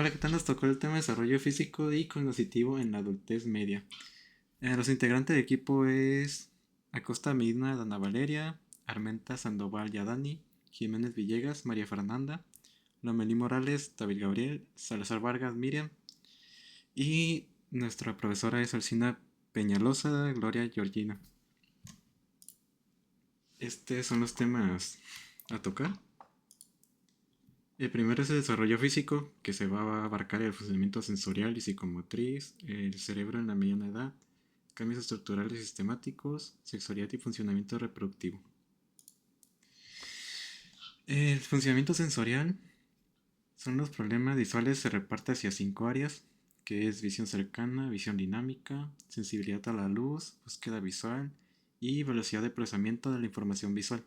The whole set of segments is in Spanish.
Hola, ¿qué tal? Nos tocó el tema de desarrollo físico y cognitivo en la adultez media. Los integrantes del equipo es Acosta Medina, Dana Valeria, Armenta Sandoval Yadani, Jiménez Villegas, María Fernanda, Lomelí Morales, David Gabriel, Salazar Vargas, Miriam y nuestra profesora es Alcina Peñalosa, Gloria Georgina. Estos son los temas a tocar. El primero es el desarrollo físico, que se va a abarcar el funcionamiento sensorial y psicomotriz, el cerebro en la mediana edad, cambios estructurales y sistemáticos, sexualidad y funcionamiento reproductivo. El funcionamiento sensorial son los problemas visuales, se reparte hacia 5 áreas, que es visión cercana, visión dinámica, sensibilidad a la luz, búsqueda visual y velocidad de procesamiento de la información visual.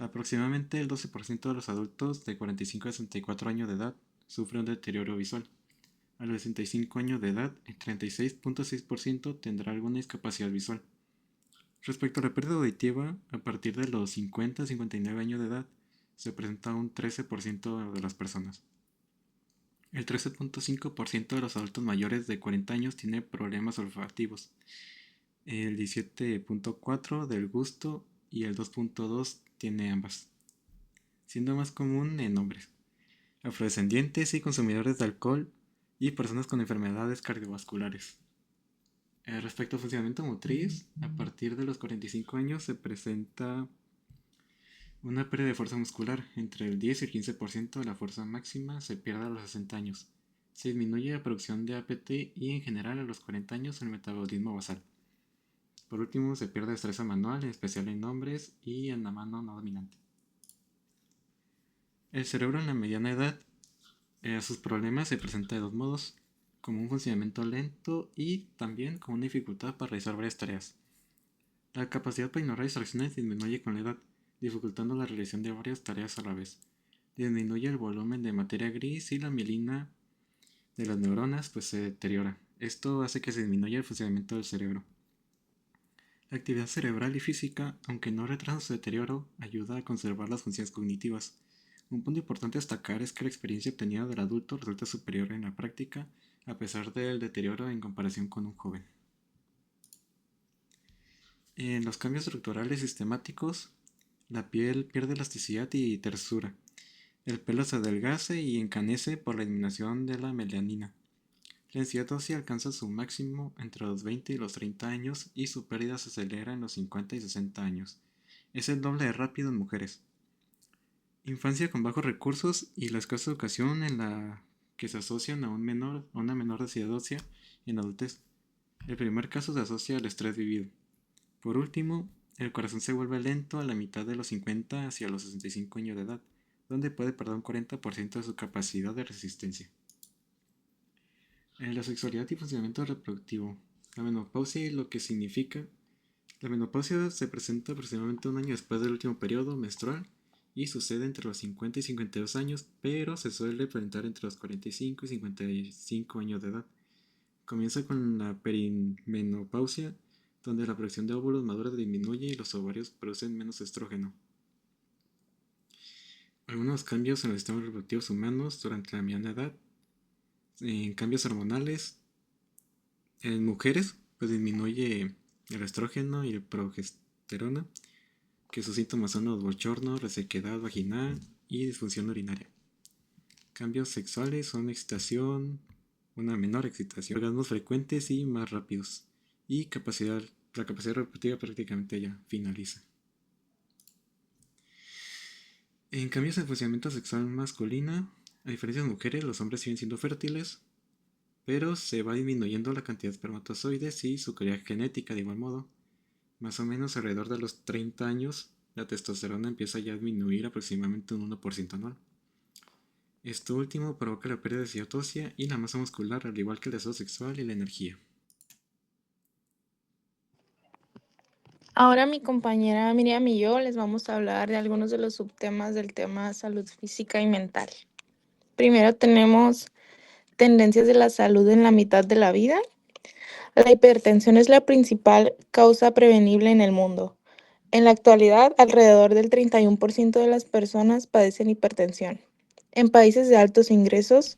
Aproximadamente el 12% de los adultos de 45 a 64 años de edad sufre un deterioro visual. A los 65 años de edad, el 36.6% tendrá alguna discapacidad visual. Respecto a la pérdida auditiva, a partir de los 50 a 59 años de edad, se presenta un 13% de las personas. El 13.5% de los adultos mayores de 40 años tiene problemas olfativos. El 17.4% del gusto y el 2.2% tiene ambas, siendo más común en hombres, afrodescendientes y consumidores de alcohol y personas con enfermedades cardiovasculares. Respecto al funcionamiento motriz, a partir de los 45 años se presenta una pérdida de fuerza muscular. Entre el 10 y el 15% de la fuerza máxima se pierde a los 60 años. Se disminuye la producción de APT y en general a los 40 años el metabolismo basal. Por último, se pierde destreza manual, en especial en hombres y en la mano no dominante. El cerebro en la mediana edad, sus problemas se presentan de dos modos, como un funcionamiento lento y también como una dificultad para realizar varias tareas. La capacidad para ignorar distracciones disminuye con la edad, dificultando la realización de varias tareas a la vez. Disminuye el volumen de materia gris y la mielina de las neuronas pues se deteriora. Esto hace que se disminuya el funcionamiento del cerebro. La actividad cerebral y física, aunque no retrasa su deterioro, ayuda a conservar las funciones cognitivas. Un punto importante a destacar es que la experiencia obtenida del adulto resulta superior en la práctica, a pesar del deterioro en comparación con un joven. En los cambios estructurales sistemáticos, la piel pierde elasticidad y tersura. El pelo se adelgaza y encanece por la eliminación de la melanina. La densidad ósea alcanza su máximo entre los 20 y los 30 años y su pérdida se acelera en los 50 y 60 años. Es el doble de rápido en mujeres. Infancia con bajos recursos y la escasa educación en la que se asocian a una menor densidad ósea en la adultez. El primer caso se asocia al estrés vivido. Por último, el corazón se vuelve lento a la mitad de los 50 hacia los 65 años de edad, donde puede perder un 40% de su capacidad de resistencia. La sexualidad y funcionamiento reproductivo. La menopausia y lo que significa. La menopausia se presenta aproximadamente un año después del último periodo menstrual y sucede entre los 50 y 52 años, pero se suele presentar entre los 45 y 55 años de edad. Comienza con la perimenopausia, donde la producción de óvulos maduros disminuye y los ovarios producen menos estrógeno. Algunos cambios en los sistemas reproductivos humanos durante la mediana edad. En cambios hormonales, en mujeres, pues disminuye el estrógeno y el progesterona, que sus síntomas son los bochornos, resequedad vaginal y disfunción urinaria. Cambios sexuales son excitación, una menor excitación, orgasmos frecuentes y más rápidos, y la capacidad reproductiva prácticamente ya finaliza. En cambios en funcionamiento sexual masculina, a diferencia de mujeres, los hombres siguen siendo fértiles, pero se va disminuyendo la cantidad de espermatozoides y su calidad genética de igual modo. Más o menos alrededor de los 30 años, la testosterona empieza ya a disminuir aproximadamente un 1% anual. Esto último provoca la pérdida de densidad ósea y la masa muscular, al igual que el deseo sexual y la energía. Ahora mi compañera Miriam y yo les vamos a hablar de algunos de los subtemas del tema salud física y mental. Primero tenemos tendencias de la salud en la mitad de la vida. La hipertensión es la principal causa prevenible en el mundo. En la actualidad, alrededor del 31% de las personas padecen hipertensión. En países de altos ingresos,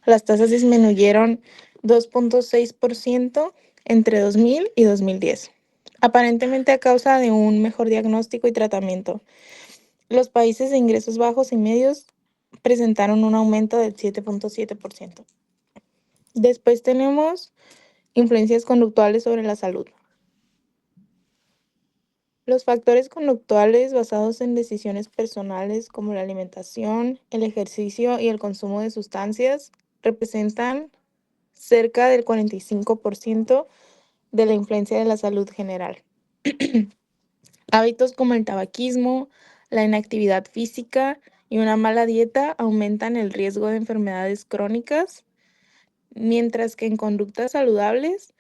Las tasas disminuyeron 2.6% entre 2000 y 2010, aparentemente a causa de un mejor diagnóstico y tratamiento. Los países de ingresos bajos y medios presentaron un aumento del 7.7%. Después tenemos influencias conductuales sobre la salud. Los factores conductuales basados en decisiones personales como la alimentación, el ejercicio y el consumo de sustancias representan cerca del 45% de la influencia de la salud general. Hábitos como el tabaquismo, la inactividad física y una mala dieta aumentan el riesgo de enfermedades crónicas, mientras que en conductas saludables,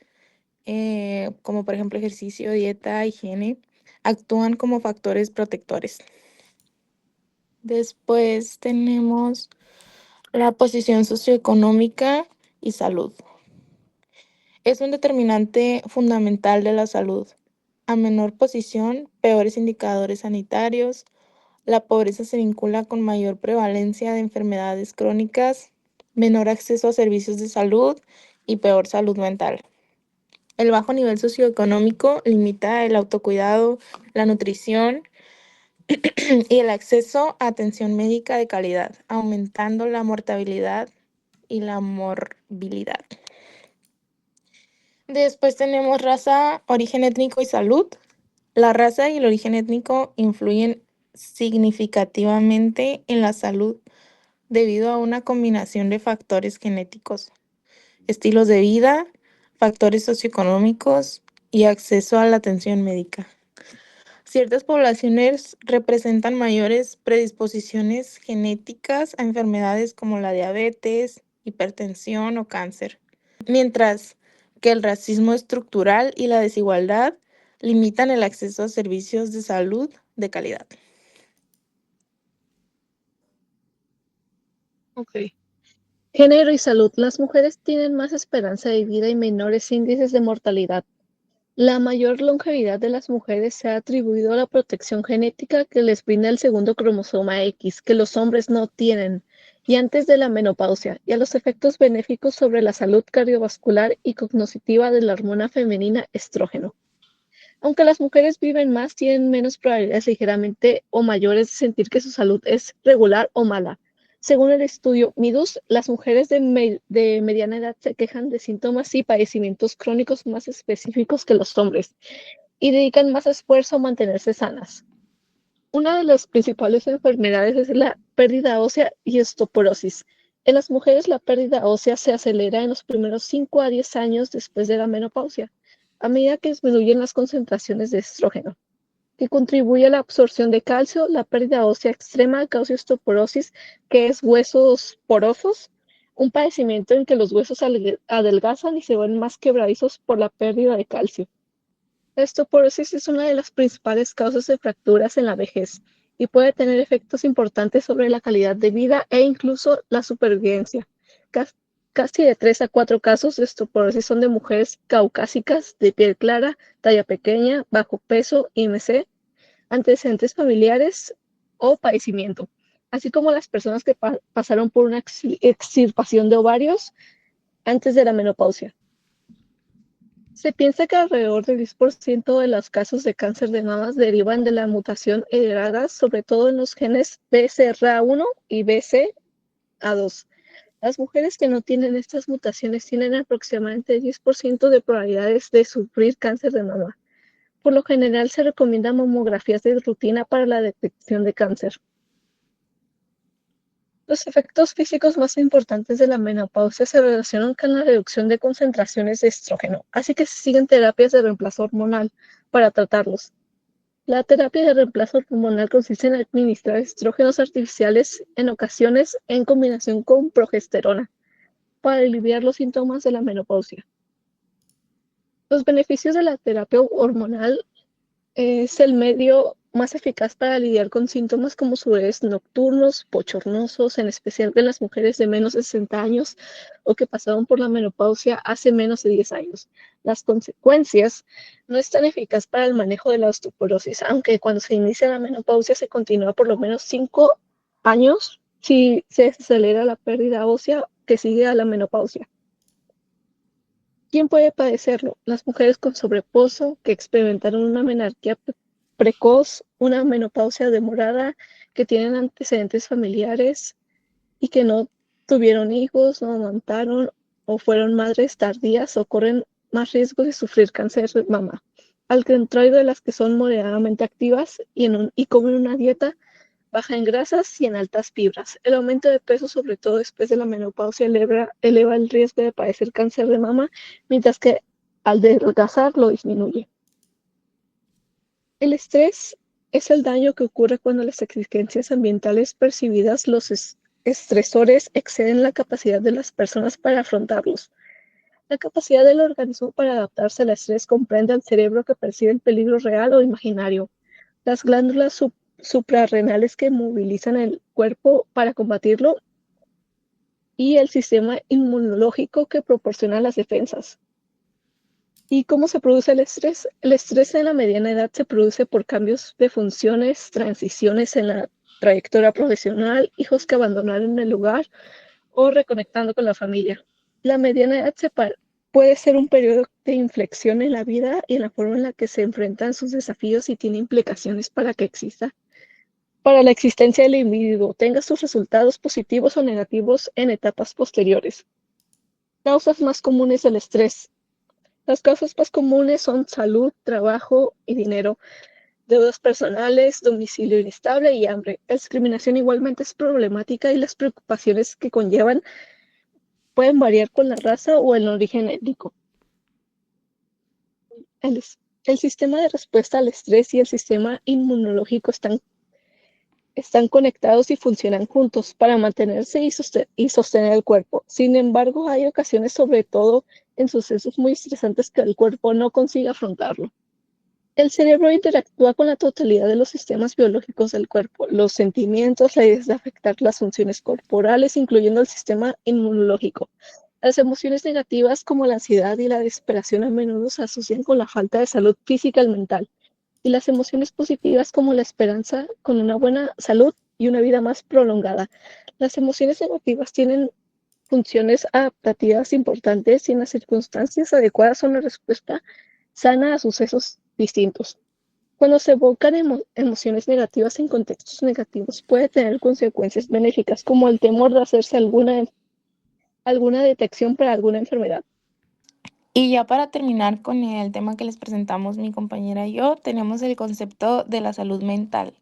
como por ejemplo ejercicio, dieta, higiene, actúan como factores protectores. Después tenemos la posición socioeconómica y salud. Es un determinante fundamental de la salud. A menor posición, peores indicadores sanitarios. La pobreza se vincula con mayor prevalencia de enfermedades crónicas, menor acceso a servicios de salud y peor salud mental. El bajo nivel socioeconómico limita el autocuidado, la nutrición y el acceso a atención médica de calidad, aumentando la mortalidad y la morbilidad. Después tenemos raza, origen étnico y salud. La raza y el origen étnico influyen significativamente en la salud debido a una combinación de factores genéticos, estilos de vida, factores socioeconómicos y acceso a la atención médica. Ciertas poblaciones representan mayores predisposiciones genéticas a enfermedades como la diabetes, hipertensión o cáncer, mientras que el racismo estructural y la desigualdad limitan el acceso a servicios de salud de calidad. Ok. Género y salud. Las mujeres tienen más esperanza de vida y menores índices de mortalidad. La mayor longevidad de las mujeres se ha atribuido a la protección genética que les brinda el segundo cromosoma X, que los hombres no tienen, y antes de la menopausia, y a los efectos benéficos sobre la salud cardiovascular y cognitiva de la hormona femenina estrógeno. Aunque las mujeres viven más, tienen menos probabilidades ligeramente o mayores de sentir que su salud es regular o mala. Según el estudio MIDUS, las mujeres de mediana edad se quejan de síntomas y padecimientos crónicos más específicos que los hombres y dedican más esfuerzo a mantenerse sanas. Una de las principales enfermedades es la pérdida ósea y osteoporosis. En las mujeres, la pérdida ósea se acelera en los primeros 5 a 10 años después de la menopausia, a medida que disminuyen las concentraciones de estrógeno, que contribuye a la absorción de calcio. La pérdida ósea extrema causa osteoporosis, que es huesos porosos, un padecimiento en que los huesos adelgazan y se vuelven más quebradizos por la pérdida de calcio. La osteoporosis es una de las principales causas de fracturas en la vejez y puede tener efectos importantes sobre la calidad de vida e incluso la supervivencia. Casi de 3 a 4 casos de osteoporosis son de mujeres caucásicas, de piel clara, talla pequeña, bajo peso, IMC, antecedentes familiares o padecimiento, así como las personas que pasaron por una extirpación de ovarios antes de la menopausia. Se piensa que alrededor del 10% de los casos de cáncer de mamas derivan de la mutación heredada, sobre todo en los genes BCRA1 y BCA2. Las mujeres que no tienen estas mutaciones tienen aproximadamente 10% de probabilidades de sufrir cáncer de mama. Por lo general se recomiendan mamografías de rutina para la detección de cáncer. Los efectos físicos más importantes de la menopausia se relacionan con la reducción de concentraciones de estrógeno, así que se siguen terapias de reemplazo hormonal para tratarlos. La terapia de reemplazo hormonal consiste en administrar estrógenos artificiales, en ocasiones en combinación con progesterona, para aliviar los síntomas de la menopausia. Los beneficios de la terapia hormonal es el medio más eficaz para lidiar con síntomas como sudores nocturnos, bochornosos, en especial en las mujeres de menos de 60 años o que pasaron por la menopausia hace menos de 10 años. Las consecuencias no es tan eficaz para el manejo de la osteoporosis, aunque cuando se inicia la menopausia se continúa por lo menos 5 años si se acelera la pérdida ósea que sigue a la menopausia. ¿Quién puede padecerlo? Las mujeres con sobrepeso que experimentaron una menarquía precoz, una menopausia demorada, que tienen antecedentes familiares y que no tuvieron hijos, no amamantaron o fueron madres tardías o corren más riesgo de sufrir cáncer de mama. Al contrario de las que son moderadamente activas y comen una dieta baja en grasas y en altas fibras. El aumento de peso, sobre todo después de la menopausia, eleva el riesgo de padecer cáncer de mama, mientras que al adelgazar lo disminuye. El estrés es el daño que ocurre cuando las exigencias ambientales percibidas, los estresores, exceden la capacidad de las personas para afrontarlos. La capacidad del organismo para adaptarse al estrés comprende al cerebro que percibe el peligro real o imaginario, las glándulas suprarrenales que movilizan el cuerpo para combatirlo y el sistema inmunológico que proporciona las defensas. ¿Y cómo se produce el estrés? El estrés en la mediana edad se produce por cambios de funciones, transiciones en la trayectoria profesional, hijos que abandonaron el lugar o reconectando con la familia. La mediana edad puede ser un periodo de inflexión en la vida y en la forma en la que se enfrentan sus desafíos y tiene implicaciones para la existencia del individuo, tenga sus resultados positivos o negativos en etapas posteriores. Causas más comunes del estrés. Las causas más comunes son salud, trabajo y dinero, deudas personales, domicilio inestable y hambre. La discriminación igualmente es problemática y las preocupaciones que conllevan pueden variar con la raza o el origen étnico. El sistema de respuesta al estrés y el sistema inmunológico están conectados y funcionan juntos para mantenerse y sostener el cuerpo. Sin embargo, hay ocasiones, sobre todo en sucesos muy estresantes, que el cuerpo no consigue afrontarlo. El cerebro interactúa con la totalidad de los sistemas biológicos del cuerpo, los sentimientos, la idea de afectar las funciones corporales, incluyendo el sistema inmunológico. Las emociones negativas como la ansiedad y la desesperación a menudo se asocian con la falta de salud física y mental, y las emociones positivas como la esperanza con una buena salud y una vida más prolongada. Las emociones negativas tienen funciones adaptativas importantes y en las circunstancias adecuadas son una respuesta sana a sucesos distintos. Cuando se evocan emociones negativas en contextos negativos puede tener consecuencias benéficas como el temor de hacerse alguna detección para alguna enfermedad. Y ya para terminar con el tema que les presentamos mi compañera y yo, tenemos el concepto de la salud mental.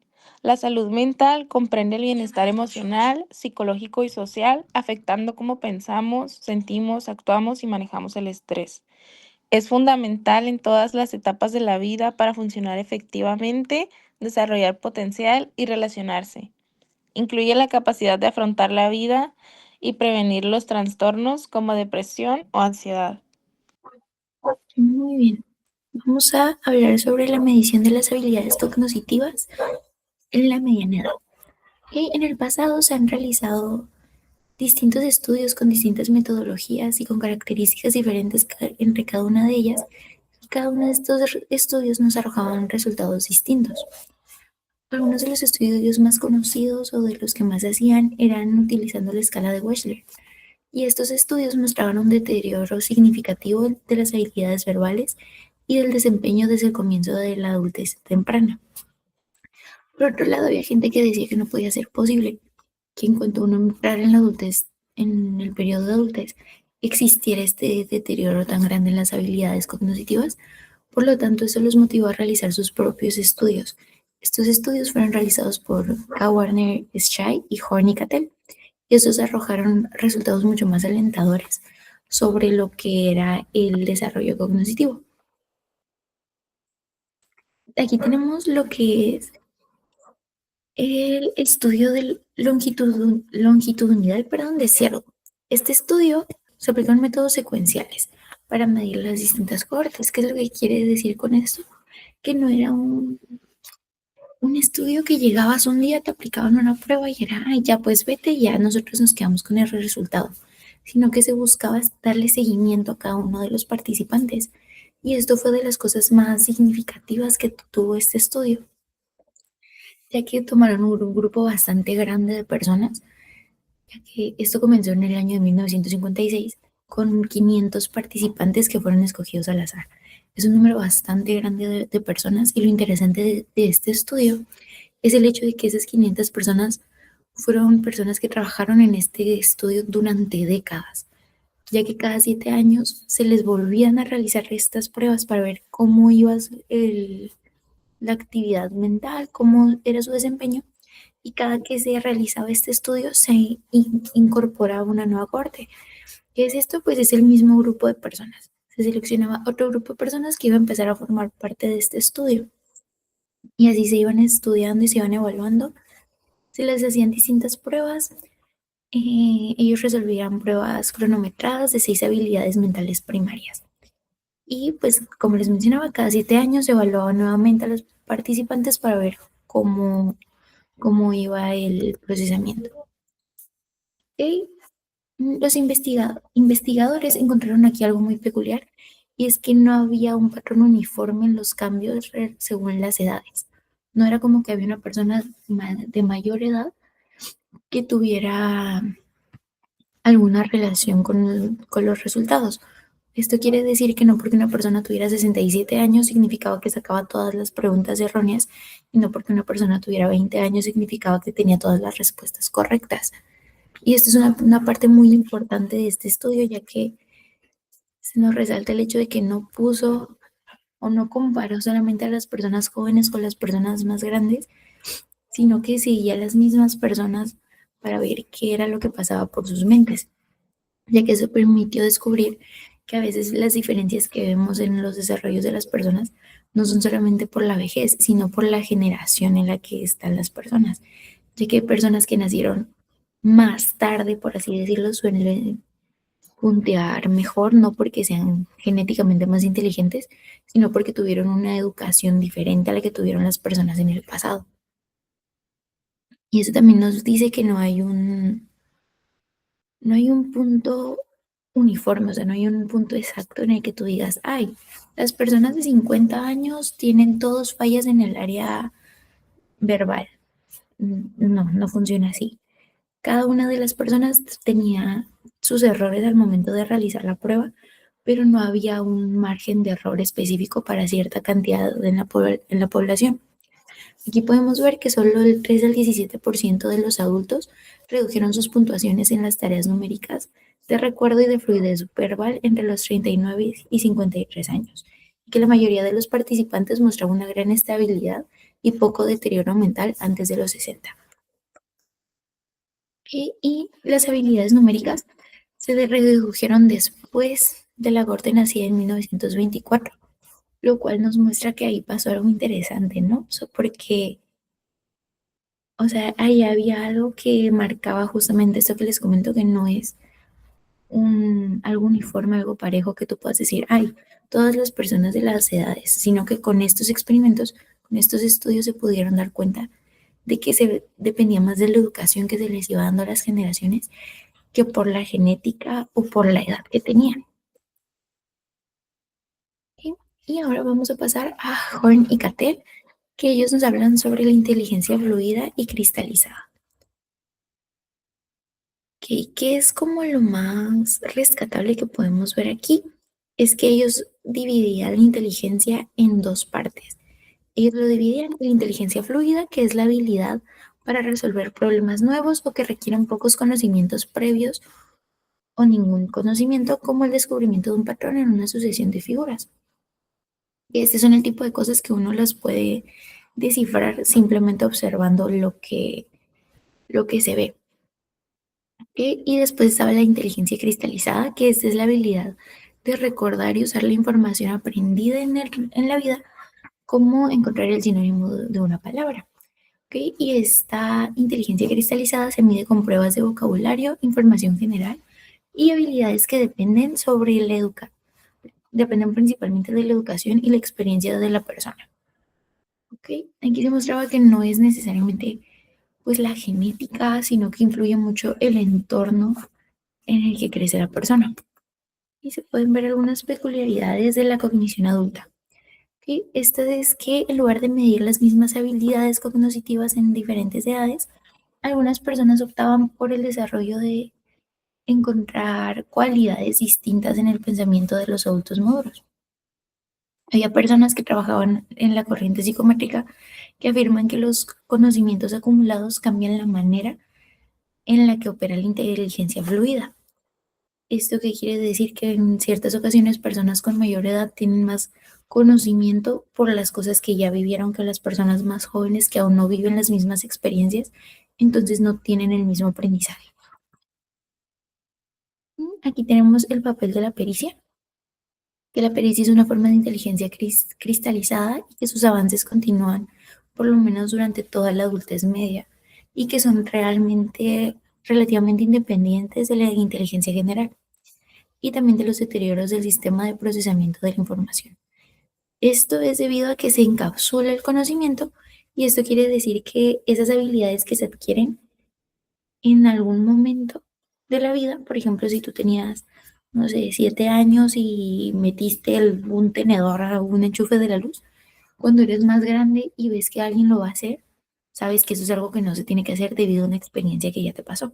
La salud mental comprende el bienestar emocional, psicológico y social, afectando cómo pensamos, sentimos, actuamos y manejamos el estrés. Es fundamental en todas las etapas de la vida para funcionar efectivamente, desarrollar potencial y relacionarse. Incluye la capacidad de afrontar la vida y prevenir los trastornos como depresión o ansiedad. Muy bien. Vamos a hablar sobre la medición de las habilidades cognitivas en la mediana edad. En el pasado se han realizado distintos estudios con distintas metodologías y con características diferentes entre cada una de ellas, y cada uno de estos estudios nos arrojaban resultados distintos. Algunos de los estudios más conocidos o de los que más se hacían eran utilizando la escala de Wechsler, y estos estudios mostraban un deterioro significativo de las habilidades verbales y del desempeño desde el comienzo de la adultez temprana. Por otro lado, había gente que decía que no podía ser posible que en cuanto uno entrara en la adultez, en el periodo de adultez, existiera este deterioro tan grande en las habilidades cognitivas. Por lo tanto, eso los motivó a realizar sus propios estudios. Estos estudios fueron realizados por K. Warner Schei y Horn Cattell, y estos arrojaron resultados mucho más alentadores sobre lo que era el desarrollo cognitivo. Aquí tenemos lo que es el estudio del longitudinal de Seattle. Este estudio se aplica en métodos secuenciales para medir las distintas cohortes. ¿Qué es lo que quiere decir con esto? Que no era un estudio que llegabas un día, te aplicaban una prueba y era, ay, ya pues vete y ya nosotros nos quedamos con el resultado, sino que se buscaba darle seguimiento a cada uno de los participantes. Y esto fue de las cosas más significativas que tuvo este estudio, ya que tomaron un grupo bastante grande de personas ya que esto comenzó en el año de 1956 con 500 participantes que fueron escogidos al azar. Es un número bastante grande de personas y lo interesante de este estudio es el hecho de que esas 500 personas fueron personas que trabajaron en este estudio durante décadas, ya que cada 7 años se les volvían a realizar estas pruebas para ver cómo iba la actividad mental, cómo era su desempeño, y cada que se realizaba este estudio se incorporaba una nueva cohorte. ¿Qué es esto? Pues es el mismo grupo de personas. Se seleccionaba otro grupo de personas que iba a empezar a formar parte de este estudio. Y así se iban estudiando y se iban evaluando. Se les hacían distintas pruebas. Ellos resolvían pruebas cronometradas de 6 habilidades mentales primarias. Y pues, como les mencionaba, cada 7 años se evaluaba nuevamente a los participantes para ver cómo iba el procesamiento. Y los investigadores encontraron aquí algo muy peculiar, y es que no había un patrón uniforme en los cambios según las edades. No era como que había una persona de mayor edad que tuviera alguna relación con los resultados. Esto quiere decir que no porque una persona tuviera 67 años significaba que sacaba todas las preguntas erróneas, y no porque una persona tuviera 20 años significaba que tenía todas las respuestas correctas. Y esto es una parte muy importante de este estudio, ya que se nos resalta el hecho de que no puso o no comparó solamente a las personas jóvenes con las personas más grandes, sino que seguía a las mismas personas para ver qué era lo que pasaba por sus mentes, ya que eso permitió descubrir que a veces las diferencias que vemos en los desarrollos de las personas no son solamente por la vejez, sino por la generación en la que están las personas, ya que hay personas que nacieron más tarde, por así decirlo, suelen puntear mejor, no porque sean genéticamente más inteligentes, sino porque tuvieron una educación diferente a la que tuvieron las personas en el pasado. Y eso también nos dice que no hay un punto uniforme, o sea, no hay un punto exacto en el que tú digas, ay, las personas de 50 años tienen todos fallas en el área verbal. No, no funciona así. Cada una de las personas tenía sus errores al momento de realizar la prueba, pero no había un margen de error específico para cierta cantidad en la población. Aquí podemos ver que solo el 3 al 17% de los adultos redujeron sus puntuaciones en las tareas numéricas de recuerdo y de fluidez verbal entre los 39 y 53 años, y que la mayoría de los participantes mostraba una gran estabilidad y poco deterioro mental antes de los 60. Y las habilidades numéricas se redujeron después de la corte nacida en 1924, lo cual nos muestra que ahí pasó algo interesante, ¿no? Porque, o sea, ahí había algo que marcaba justamente esto que les comento, que no es algo uniforme, algo parejo que tú puedas decir, ay, todas las personas de las edades, sino que con estos experimentos, con estos estudios se pudieron dar cuenta de que se dependía más de la educación que se les iba dando a las generaciones que por la genética o por la edad que tenían. ¿Sí? Y ahora vamos a pasar a Horn y Cattell, que ellos nos hablan sobre la inteligencia fluida y cristalizada. ¿Qué es como lo más rescatable que podemos ver aquí? Es que ellos dividían la inteligencia en dos partes. Ellos lo dividían en la inteligencia fluida, que es la habilidad para resolver problemas nuevos o que requieren pocos conocimientos previos o ningún conocimiento, como el descubrimiento de un patrón en una sucesión de figuras. Este son el tipo de cosas que uno las puede descifrar simplemente observando lo que se ve. Y después estaba la inteligencia cristalizada, que esta es la habilidad de recordar y usar la información aprendida en la vida, como encontrar el sinónimo de una palabra. Y esta inteligencia cristalizada se mide con pruebas de vocabulario, información general y habilidades que dependen principalmente de la educación y la experiencia de la persona. Aquí se mostraba que no es necesariamente pues la genética, sino que influye mucho el entorno en el que crece la persona. Y se pueden ver algunas peculiaridades de la cognición adulta. Esta es que en lugar de medir las mismas habilidades cognitivas en diferentes edades, algunas personas optaban por el desarrollo de encontrar cualidades distintas en el pensamiento de los adultos maduros. Había personas que trabajaban en la corriente psicométrica que afirman que los conocimientos acumulados cambian la manera en la que opera la inteligencia fluida. ¿Esto qué quiere decir? Que en ciertas ocasiones personas con mayor edad tienen más conocimiento por las cosas que ya vivieron que las personas más jóvenes que aún no viven las mismas experiencias, entonces no tienen el mismo aprendizaje. Aquí tenemos el papel de la pericia, que la pericia es una forma de inteligencia cristalizada y que sus avances continúan por lo menos durante toda la adultez media y que son relativamente independientes de la inteligencia general y también de los deterioros del sistema de procesamiento de la información. Esto es debido a que se encapsula el conocimiento y esto quiere decir que esas habilidades que se adquieren en algún momento de la vida, por ejemplo, si tú tenías, no sé, 7 años y metiste un tenedor a un enchufe de la luz, cuando eres más grande y ves que alguien lo va a hacer, sabes que eso es algo que no se tiene que hacer debido a una experiencia que ya te pasó.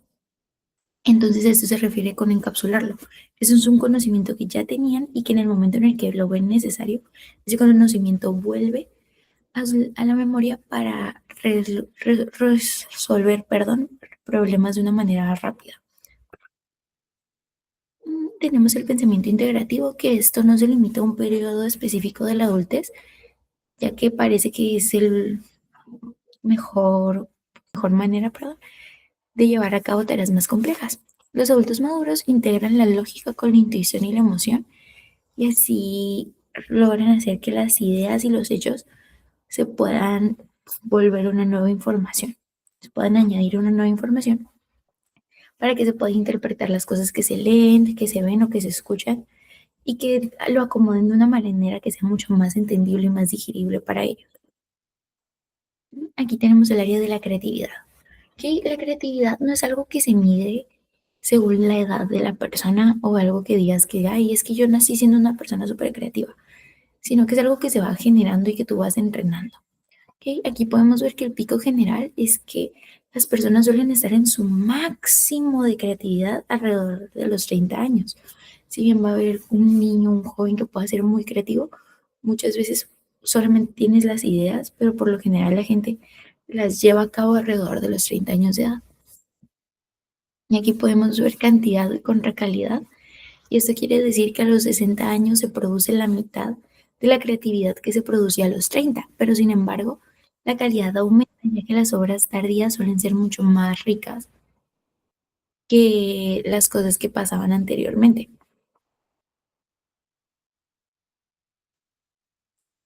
Entonces esto se refiere con encapsularlo. Eso es un conocimiento que ya tenían y que en el momento en el que lo ven necesario, ese conocimiento vuelve a la memoria para resolver, problemas de una manera rápida. Tenemos el pensamiento integrativo, que esto no se limita a un periodo específico de la adultez, ya que parece que es el mejor manera, de llevar a cabo tareas más complejas. Los adultos maduros integran la lógica con la intuición y la emoción y así logran hacer que las ideas y los hechos se puedan volver una nueva información, se puedan añadir una nueva información para que se puedan interpretar las cosas que se leen, que se ven o que se escuchan y que lo acomoden de una manera que sea mucho más entendible y más digerible para ellos. Aquí tenemos el área de la creatividad. ¿Okay? La creatividad no es algo que se mide según la edad de la persona o algo que digas que, ay, es que yo nací siendo una persona súper creativa, sino que es algo que se va generando y que tú vas entrenando. ¿Okay? Aquí podemos ver que el pico general es que las personas suelen estar en su máximo de creatividad alrededor de los 30 años. Si bien va a haber un niño, un joven que pueda ser muy creativo, muchas veces solamente tienes las ideas, pero por lo general la gente las lleva a cabo alrededor de los 30 años de edad. Y aquí podemos ver cantidad contra calidad. Y esto quiere decir que a los 60 años se produce la mitad de la creatividad que se producía a los 30, pero sin embargo, la calidad aumenta, ya que las obras tardías suelen ser mucho más ricas que las cosas que pasaban anteriormente.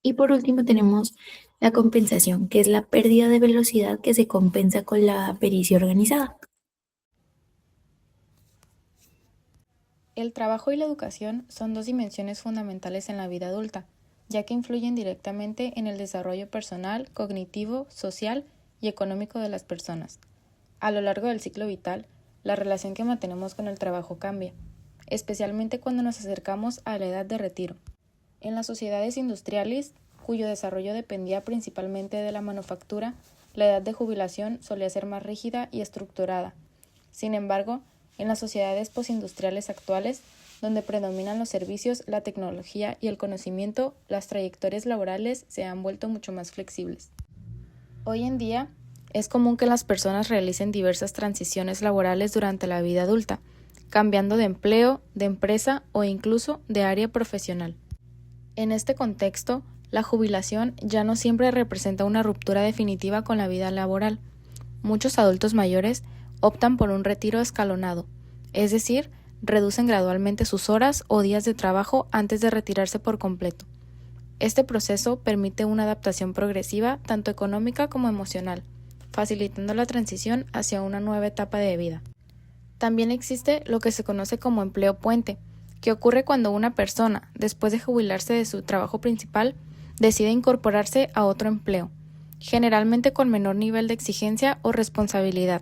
Y por último tenemos la compensación, que es la pérdida de velocidad que se compensa con la pericia organizada. El trabajo y la educación son dos dimensiones fundamentales en la vida adulta, ya que influyen directamente en el desarrollo personal, cognitivo, social y económico de las personas. A lo largo del ciclo vital, la relación que mantenemos con el trabajo cambia, especialmente cuando nos acercamos a la edad de retiro. En las sociedades industriales, cuyo desarrollo dependía principalmente de la manufactura, la edad de jubilación solía ser más rígida y estructurada. Sin embargo, en las sociedades postindustriales actuales, donde predominan los servicios, la tecnología y el conocimiento, las trayectorias laborales se han vuelto mucho más flexibles. Hoy en día, es común que las personas realicen diversas transiciones laborales durante la vida adulta, cambiando de empleo, de empresa o incluso de área profesional. En este contexto, la jubilación ya no siempre representa una ruptura definitiva con la vida laboral. Muchos adultos mayores optan por un retiro escalonado, es decir, reducen gradualmente sus horas o días de trabajo antes de retirarse por completo. Este proceso permite una adaptación progresiva tanto económica como emocional, facilitando la transición hacia una nueva etapa de vida. También existe lo que se conoce como empleo puente, que ocurre cuando una persona, después de jubilarse de su trabajo principal, decide incorporarse a otro empleo, generalmente con menor nivel de exigencia o responsabilidad,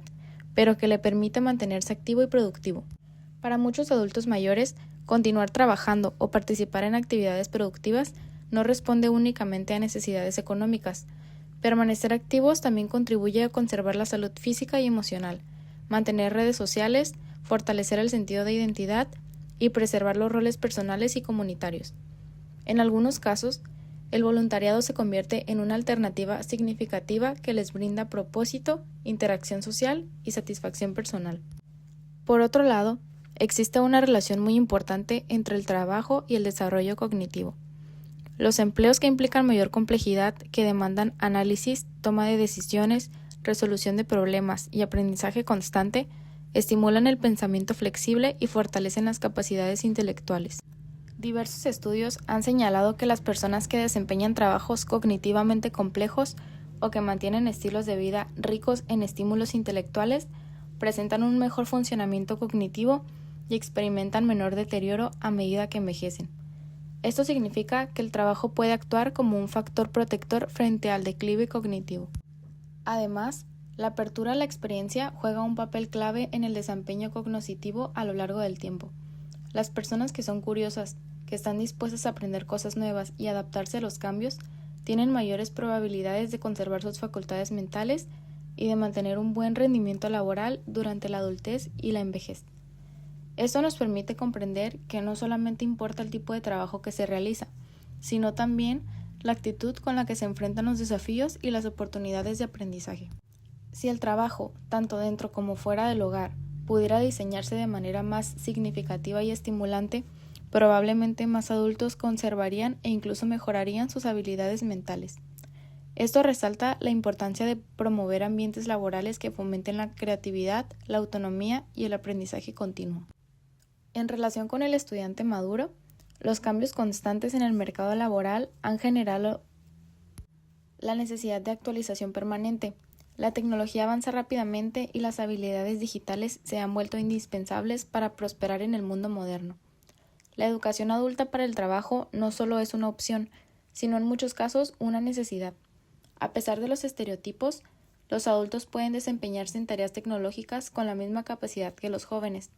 pero que le permite mantenerse activo y productivo. Para muchos adultos mayores, continuar trabajando o participar en actividades productivas no responde únicamente a necesidades económicas, Permanecer activos también contribuye a conservar la salud física y emocional, mantener redes sociales, fortalecer el sentido de identidad y preservar los roles personales y comunitarios. En algunos casos, el voluntariado se convierte en una alternativa significativa que les brinda propósito, interacción social y satisfacción personal. Por otro lado, existe una relación muy importante entre el trabajo y el desarrollo cognitivo. Los empleos que implican mayor complejidad, que demandan análisis, toma de decisiones, resolución de problemas y aprendizaje constante, estimulan el pensamiento flexible y fortalecen las capacidades intelectuales. Diversos estudios han señalado que las personas que desempeñan trabajos cognitivamente complejos o que mantienen estilos de vida ricos en estímulos intelectuales presentan un mejor funcionamiento cognitivo y experimentan menor deterioro a medida que envejecen. Esto significa que el trabajo puede actuar como un factor protector frente al declive cognitivo. Además, la apertura a la experiencia juega un papel clave en el desempeño cognitivo a lo largo del tiempo. Las personas que son curiosas, que están dispuestas a aprender cosas nuevas y adaptarse a los cambios, tienen mayores probabilidades de conservar sus facultades mentales y de mantener un buen rendimiento laboral durante la adultez y la vejez. Esto nos permite comprender que no solamente importa el tipo de trabajo que se realiza, sino también la actitud con la que se enfrentan los desafíos y las oportunidades de aprendizaje. Si el trabajo, tanto dentro como fuera del hogar, pudiera diseñarse de manera más significativa y estimulante, probablemente más adultos conservarían e incluso mejorarían sus habilidades mentales. Esto resalta la importancia de promover ambientes laborales que fomenten la creatividad, la autonomía y el aprendizaje continuo. En relación con el estudiante maduro, los cambios constantes en el mercado laboral han generado la necesidad de actualización permanente. La tecnología avanza rápidamente y las habilidades digitales se han vuelto indispensables para prosperar en el mundo moderno. La educación adulta para el trabajo no solo es una opción, sino en muchos casos una necesidad. A pesar de los estereotipos, los adultos pueden desempeñarse en tareas tecnológicas con la misma capacidad que los jóvenes,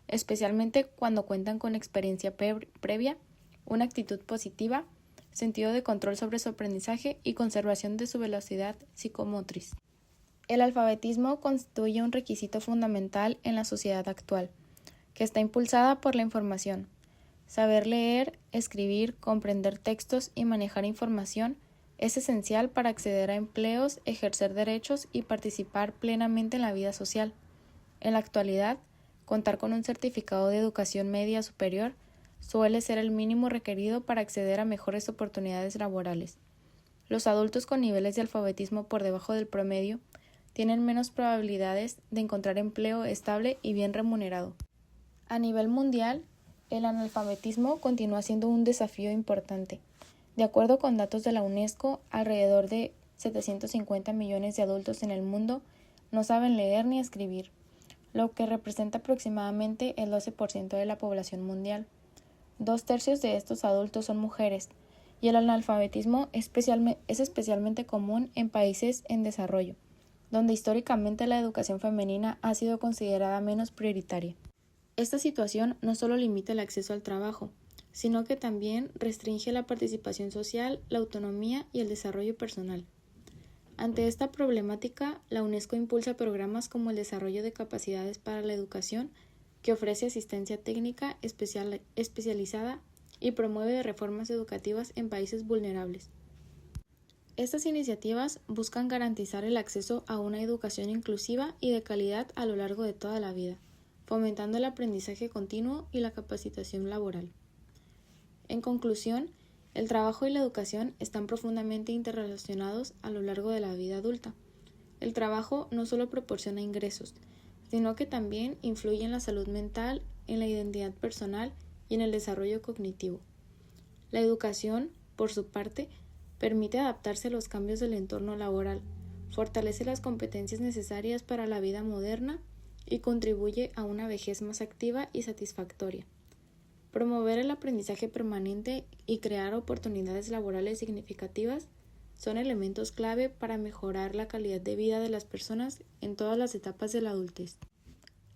especialmente cuando cuentan con experiencia previa, una actitud positiva, sentido de control sobre su aprendizaje y conservación de su velocidad psicomotriz. El alfabetismo constituye un requisito fundamental en la sociedad actual, que está impulsada por la información. Saber leer, escribir, comprender textos y manejar información es esencial para acceder a empleos, ejercer derechos y participar plenamente en la vida social. En la actualidad, contar con un certificado de educación media superior suele ser el mínimo requerido para acceder a mejores oportunidades laborales. Los adultos con niveles de alfabetismo por debajo del promedio tienen menos probabilidades de encontrar empleo estable y bien remunerado. A nivel mundial, el analfabetismo continúa siendo un desafío importante. De acuerdo con datos de la UNESCO, alrededor de 750 millones de adultos en el mundo no saben leer ni escribir, lo que representa aproximadamente el 12% de la población mundial. 2/3 de estos adultos son mujeres, y el analfabetismo es especialmente común en países en desarrollo, donde históricamente la educación femenina ha sido considerada menos prioritaria. Esta situación no solo limita el acceso al trabajo, sino que también restringe la participación social, la autonomía y el desarrollo personal. Ante esta problemática, la UNESCO impulsa programas como el desarrollo de capacidades para la educación, que ofrece asistencia técnica especializada y promueve reformas educativas en países vulnerables. Estas iniciativas buscan garantizar el acceso a una educación inclusiva y de calidad a lo largo de toda la vida, fomentando el aprendizaje continuo y la capacitación laboral. En conclusión, el trabajo y la educación están profundamente interrelacionados a lo largo de la vida adulta. El trabajo no solo proporciona ingresos, sino que también influye en la salud mental, en la identidad personal y en el desarrollo cognitivo. La educación, por su parte, permite adaptarse a los cambios del entorno laboral, fortalece las competencias necesarias para la vida moderna y contribuye a una vejez más activa y satisfactoria. Promover el aprendizaje permanente y crear oportunidades laborales significativas son elementos clave para mejorar la calidad de vida de las personas en todas las etapas de la adultez.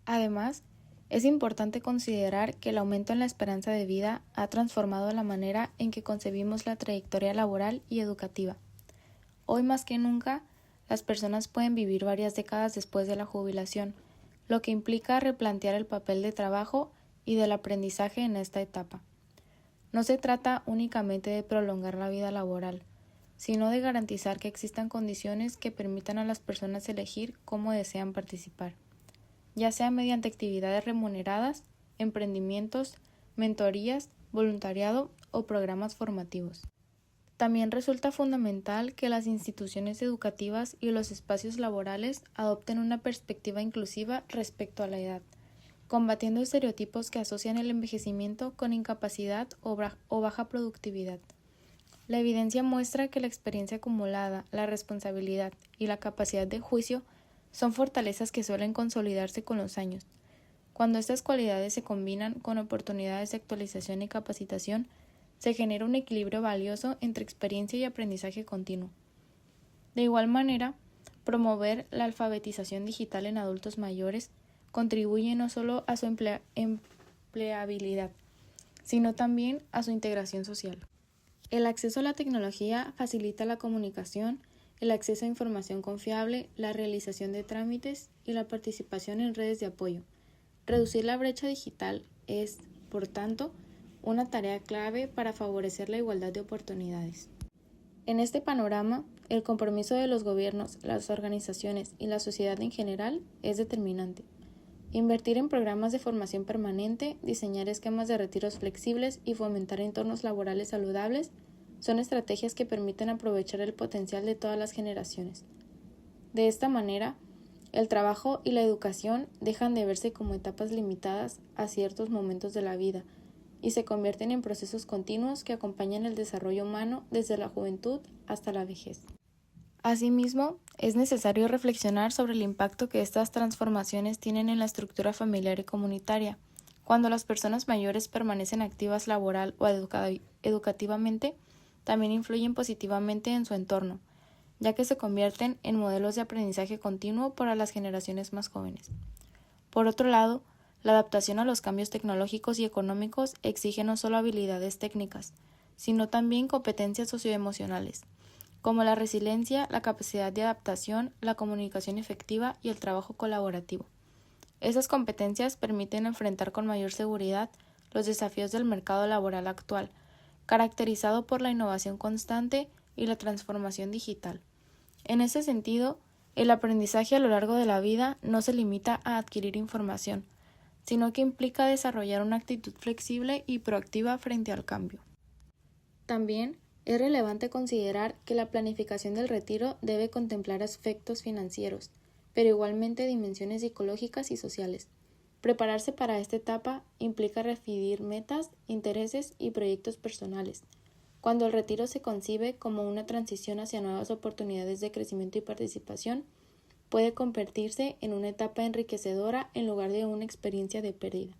Además, es importante considerar que el aumento en la esperanza de vida ha transformado la manera en que concebimos la trayectoria laboral y educativa. Hoy más que nunca, las personas pueden vivir varias décadas después de la jubilación, lo que implica replantear el papel de trabajo y del aprendizaje en esta etapa. No se trata únicamente de prolongar la vida laboral, sino de garantizar que existan condiciones que permitan a las personas elegir cómo desean participar, ya sea mediante actividades remuneradas, emprendimientos, mentorías, voluntariado o programas formativos. También resulta fundamental que las instituciones educativas y los espacios laborales adopten una perspectiva inclusiva respecto a la edad, combatiendo estereotipos que asocian el envejecimiento con incapacidad o baja productividad. La evidencia muestra que la experiencia acumulada, la responsabilidad y la capacidad de juicio son fortalezas que suelen consolidarse con los años. Cuando estas cualidades se combinan con oportunidades de actualización y capacitación, se genera un equilibrio valioso entre experiencia y aprendizaje continuo. De igual manera, promover la alfabetización digital en adultos mayores contribuye no solo a su empleabilidad, sino también a su integración social. El acceso a la tecnología facilita la comunicación, el acceso a información confiable, la realización de trámites y la participación en redes de apoyo. Reducir la brecha digital es, por tanto, una tarea clave para favorecer la igualdad de oportunidades. En este panorama, el compromiso de los gobiernos, las organizaciones y la sociedad en general es determinante. Invertir en programas de formación permanente, diseñar esquemas de retiros flexibles y fomentar entornos laborales saludables son estrategias que permiten aprovechar el potencial de todas las generaciones. De esta manera, el trabajo y la educación dejan de verse como etapas limitadas a ciertos momentos de la vida y se convierten en procesos continuos que acompañan el desarrollo humano desde la juventud hasta la vejez. Asimismo, es necesario reflexionar sobre el impacto que estas transformaciones tienen en la estructura familiar y comunitaria. Cuando las personas mayores permanecen activas laboral o educativamente, también influyen positivamente en su entorno, ya que se convierten en modelos de aprendizaje continuo para las generaciones más jóvenes. Por otro lado, la adaptación a los cambios tecnológicos y económicos exige no solo habilidades técnicas, sino también competencias socioemocionales, como la resiliencia, la capacidad de adaptación, la comunicación efectiva y el trabajo colaborativo. Esas competencias permiten enfrentar con mayor seguridad los desafíos del mercado laboral actual, caracterizado por la innovación constante y la transformación digital. En ese sentido, el aprendizaje a lo largo de la vida no se limita a adquirir información, sino que implica desarrollar una actitud flexible y proactiva frente al cambio. También es relevante considerar que la planificación del retiro debe contemplar aspectos financieros, pero igualmente dimensiones psicológicas y sociales. Prepararse para esta etapa implica definir metas, intereses y proyectos personales. Cuando el retiro se concibe como una transición hacia nuevas oportunidades de crecimiento y participación, puede convertirse en una etapa enriquecedora en lugar de una experiencia de pérdida.